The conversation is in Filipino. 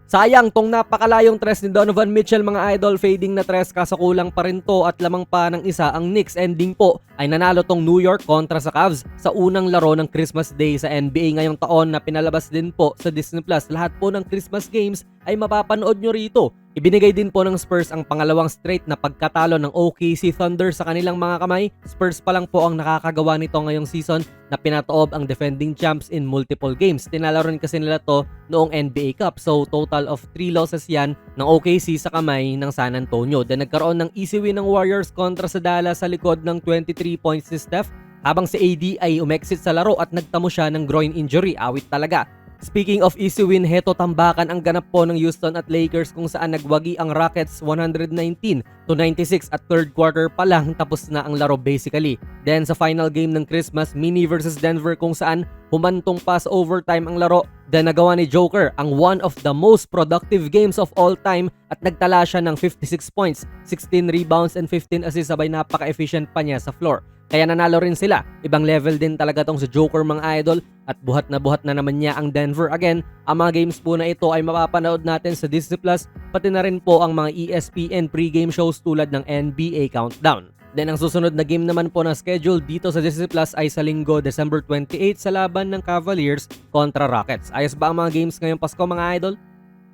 Sayang tong napakalayong tres ni Donovan Mitchell mga idol, fading na tres kaso kulang pa rin to at lamang pa ng isa ang Knicks. Ending po ay nanalo tong New York kontra sa Cavs sa unang laro ng Christmas Day sa NBA ngayong taon na pinalabas din po sa Disney Plus. Lahat po ng Christmas games ay mapapanood nyo rito. Ibinigay din po ng Spurs ang pangalawang straight na pagkatalo ng OKC Thunder sa kanilang mga kamay. Spurs pa lang po ang nakakagawa nito ngayong season na pinatoob ang defending champs in multiple games. Tinalo rin kasi nila to noong NBA Cup. So total of 3 losses yan ng OKC sa kamay ng San Antonio. Then nagkaroon ng easy win ng Warriors kontra sa Dallas sa likod ng 23 points si Steph. Habang si AD ay umexit sa laro at nagtamo siya ng groin injury. Awit talaga. Speaking of easy win, heto tambakan ang ganap po ng Houston at Lakers kung saan nagwagi ang Rockets 119-96 at third quarter pa lang tapos na ang laro basically. Then sa final game ng Christmas, Mini versus Denver kung saan humantong pa sa overtime ang laro. Then nagawa ni Joker ang one of the most productive games of all time at nagtala siya ng 56 points, 16 rebounds and 15 assists sabay napaka-efficient pa niya sa floor. Kaya nanalo rin sila. Ibang level din talaga tong si Joker mga idol at buhat na naman niya ang Denver. Again, ang mga games po na ito ay mapapanood natin sa Disney Plus pati na rin po ang mga ESPN pre-game shows tulad ng NBA Countdown. Then ang susunod na game naman po na schedule dito sa Disney Plus ay sa linggo, December 28 sa laban ng Cavaliers kontra Rockets. Ayos ba ang mga games ngayong Pasko mga idol?